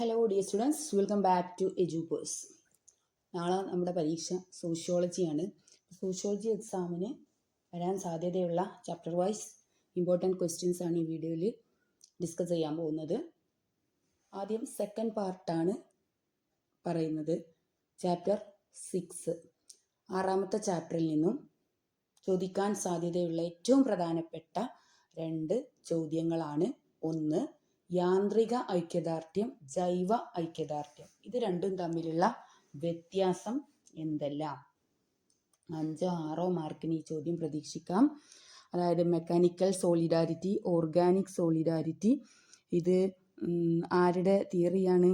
Hello dear students, welcome back to Edupairs. നാളെ നമ്മുടെ പരീക്ഷ സോഷ്യോളജിയാണ്. സോഷ്യോളജി എക്സാമിന് വരാൻ സാധ്യതയുള്ള ചാപ്റ്റർ വൈസ് ഇമ്പോർട്ടൻറ്റ് ക്വസ്റ്റ്യൻസ് ആണ് ഈ വീഡിയോയിൽ ഡിസ്കസ് ചെയ്യാൻ പോകുന്നത്. ആദ്യം സെക്കൻഡ് പാർട്ടാണ് പറയുന്നത്. ചാപ്റ്റർ 6 ആറാമത്തെ ചാപ്റ്ററിൽ നിന്നും ചോദിക്കാൻ സാധ്യതയുള്ള ഏറ്റവും പ്രധാനപ്പെട്ട 2 ചോദ്യങ്ങളാണ്. ഒന്ന്, യാന്ത്രിക ഐക്യദാർഢ്യം, ജൈവ ഐക്യദാർഢ്യം. ഇത് രണ്ടും തമ്മിലുള്ള വ്യത്യാസം എന്തെല്ലാം? 5-6 മാർക്കിന് ഈ ചോദ്യം പ്രതീക്ഷിക്കാം. അതായത് മെക്കാനിക്കൽ സോളിഡാരിറ്റി, ഓർഗാനിക് സോളിഡാരിറ്റി. ഇത് ആരുടെ തിയറിയാണ്?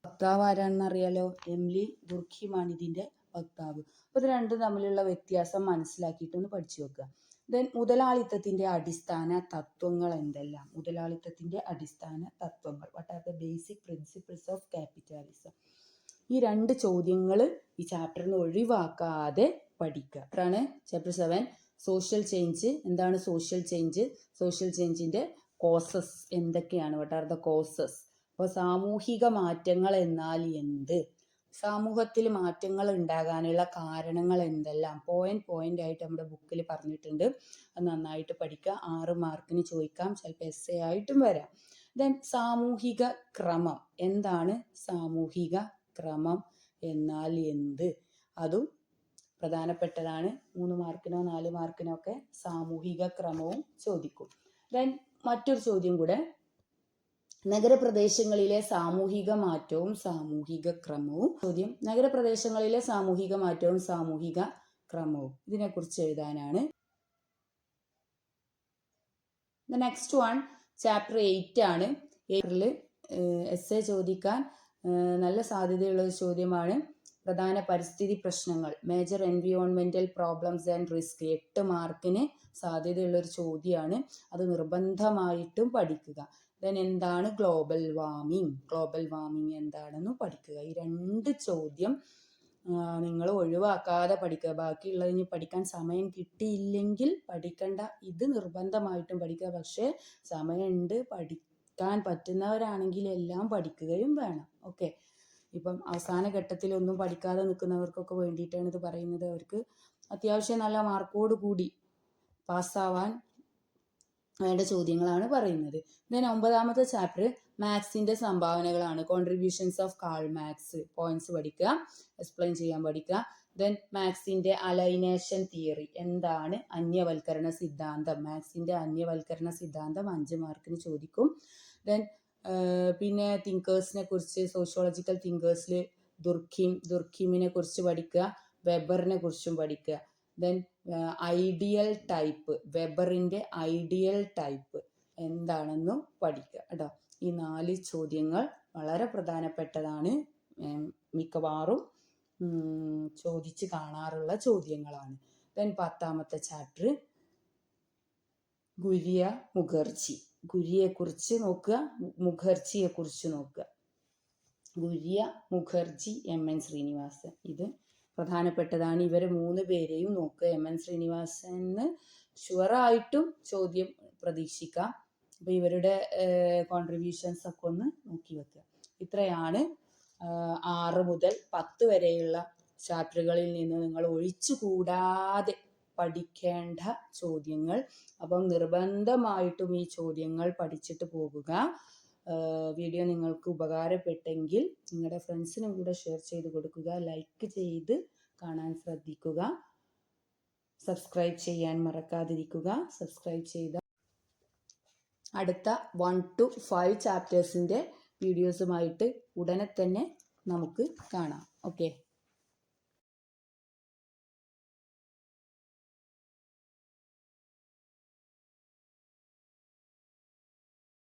വക്താവ് ആരാണെന്ന് അറിയാലോ, എമിലി ദുർഖിമാണ് ഇതിൻ്റെ വക്താവ്. അപ്പോൾ ഇത് രണ്ടും തമ്മിലുള്ള വ്യത്യാസം മനസ്സിലാക്കിയിട്ടൊന്ന് പഠിച്ചു വെക്കുക. ദെൻ മുതലാളിത്തത്തിൻ്റെ അടിസ്ഥാന തത്വങ്ങൾ എന്തെല്ലാം? മുതലാളിത്തത്തിൻ്റെ അടിസ്ഥാന തത്വങ്ങൾ, what are the basic principles of capitalism. ഈ 2 ചോദ്യങ്ങൾ ഈ ചാപ്റ്ററിൽ നിന്ന് ഒഴിവാക്കാതെ പഠിക്കുക. അതാണ് ചാപ്റ്റർ 7 സോഷ്യൽ ചേഞ്ച്. എന്താണ് സോഷ്യൽ ചേഞ്ച്? സോഷ്യൽ ചേഞ്ചിൻ്റെ കോസസ് എന്തൊക്കെയാണ്? What are the causes? അപ്പോൾ സാമൂഹിക മാറ്റങ്ങൾ എന്നാൽ എന്ത്? സമൂഹത്തിൽ മാറ്റങ്ങൾ ഉണ്ടാകാനുള്ള കാരണങ്ങൾ എന്തെല്ലാം? പോയിന്റ് ആയിട്ട് നമ്മുടെ ബുക്കിൽ പറഞ്ഞിട്ടുണ്ട്. അത് നന്നായിട്ട് പഠിക്കുക. 6 മാർക്കിന് ചോദിക്കാം, ചിലപ്പോൾ എസ്സേ ആയിട്ടും വരാം. ദെൻ സാമൂഹിക ക്രമം. എന്താണ് സാമൂഹിക ക്രമം എന്നാൽ എന്ത്? അതും പ്രധാനപ്പെട്ടതാണ്. 3 മാർക്കിനോ 4 മാർക്കിനോ ഒക്കെ സാമൂഹിക ക്രമവും ചോദിക്കും. ദെൻ മറ്റൊരു ചോദ്യം കൂടെ, നഗരപ്രദേശങ്ങളിലെ സാമൂഹിക മാറ്റവും സാമൂഹിക ക്രമവും. ചോദ്യം, നഗരപ്രദേശങ്ങളിലെ സാമൂഹിക മാറ്റവും സാമൂഹിക ക്രമവും. ഇതിനെക്കുറിച്ച് എഴുതാനാണ്. നെക്സ്റ്റ് വൺ ചാപ്റ്റർ 8 ആണ്. ഏപ്രിൽ എസ്സേ ചോദിക്കാൻ നല്ല സാധ്യതയുള്ള ഒരു ചോദ്യമാണ്. പ്രധാന പരിസ്ഥിതി പ്രശ്നങ്ങൾ, മേജർ എൻവിയോൺമെന്റൽ പ്രോബ്ലംസ് ആൻഡ് റിസ്ക്. 8 മാർക്കിന് സാധ്യതയുള്ള ഒരു ചോദ്യമാണ്. അത് നിർബന്ധമായിട്ടും പഠിക്കുക. ദെൻ എന്താണ് ഗ്ലോബൽ വാർമിംഗ്? ഗ്ലോബൽ വാർമിംഗ് എന്താണെന്ന് പഠിക്കുക. ഈ 2 ചോദ്യം നിങ്ങൾ ഒഴിവാക്കാതെ പഠിക്കുക. ബാക്കിയുള്ളത് ഇനി പഠിക്കാൻ സമയം കിട്ടിയില്ലെങ്കിൽ പഠിക്കണ്ട. ഇത് നിർബന്ധമായിട്ടും പഠിക്കുക. പക്ഷേ സമയമുണ്ട്, പഠിക്കാൻ പറ്റുന്നവരാണെങ്കിൽ എല്ലാം പഠിക്കുകയും വേണം. ഓക്കെ, ഇപ്പം അവസാന ഘട്ടത്തിലൊന്നും പഠിക്കാതെ നിൽക്കുന്നവർക്കൊക്കെ വേണ്ടിയിട്ടാണ് ഇത് പറയുന്നത്. അവർക്ക് അത്യാവശ്യം നല്ല മാർക്കോട് കൂടി പാസ്സാവാൻ വേണ്ട ചോദ്യങ്ങളാണ് പറയുന്നത്. ദെൻ 9ാമത്തെ ചാപ്റ്റർ മാത്സിന്റെ സംഭാവനകളാണ്. Contributions of Karl Marx. Points പഠിക്കുക, എക്സ്പ്ലെയിൻ ചെയ്യാൻ പഠിക്കുക. ദെൻ മാത്സിന്റെ അലൈനേഷൻ തിയറി. എന്താണ് അന്യവൽക്കരണ സിദ്ധാന്തം? മാത്സിന്റെ അന്യവൽക്കരണ സിദ്ധാന്തം 5 മാർക്കിന് ചോദിക്കും. ദെൻ പിന്നെ തിങ്കേഴ്സിനെ കുറിച്ച്, സോഷ്യോളജിക്കൽ തിങ്കേഴ്സിൽ ദുർഖീമിനെ കുറിച്ച് പഠിക്കുക, വെബറിനെ കുറിച്ചും പഠിക്കുക. ദെൻ ഐഡിയൽ ടൈപ്പ്, വെബറിൻ്റെ ഐഡിയൽ ടൈപ്പ് എന്താണെന്നും പഠിക്കുക കേട്ടോ. ഈ 4 ചോദ്യങ്ങൾ വളരെ പ്രധാനപ്പെട്ടതാണ്. മിക്കവാറും ചോദിച്ച് കാണാറുള്ള ചോദ്യങ്ങളാണ്. ദെൻ 10ാമത്തെ ചാപ്റ്റർ ഗുരിയ മുഖർജി. ഗുരിയെക്കുറിച്ച് നോക്കുക, മുഖർജിയെക്കുറിച്ച് നോക്കുക. ഗുരിയ, മുഖർജി, MN ശ്രീനിവാസൻ. ഇത് പ്രധാനപ്പെട്ടതാണ്. ഇവരെ 3 പേരെയും നോക്കുക. MN ശ്രീനിവാസന് ഷുവറായിട്ടും ചോദ്യം പ്രതീക്ഷിക്കാം. അപ്പോൾ ഇവരുടെ കോൺട്രിബ്യൂഷൻസ് ഒക്കെ ഒന്ന് നോക്കി വെക്കുക. ഇത്രയാണ് 6 മുതൽ 10 വരെയുള്ള ചാപ്റ്ററുകളിൽ നിന്ന് നിങ്ങൾ ഒഴിച്ചുകൂടാതെ പഠിക്കേണ്ട ചോദ്യങ്ങൾ. അപ്പം നിർബന്ധമായിട്ടും ഈ ചോദ്യങ്ങൾ പഠിച്ചിട്ട് പോകുക. വീഡിയോ നിങ്ങൾക്ക് ഉപകാരപ്പെട്ടെങ്കിൽ നിങ്ങളുടെ ഫ്രണ്ട്സിനും കൂടെ ഷെയർ ചെയ്ത് കൊടുക്കുക. ലൈക്ക് ചെയ്ത് കാണാൻ ശ്രദ്ധിക്കുക. സബ്സ്ക്രൈബ് ചെയ്യാൻ മറക്കാതിരിക്കുക. സബ്സ്ക്രൈബ് ചെയ്ത അടുത്ത 1 to 5 ചാപ്റ്റേഴ്സിൻ്റെ വീഡിയോസുമായിട്ട് ഉടനെ തന്നെ നമുക്ക് കാണാം. ഓക്കെ.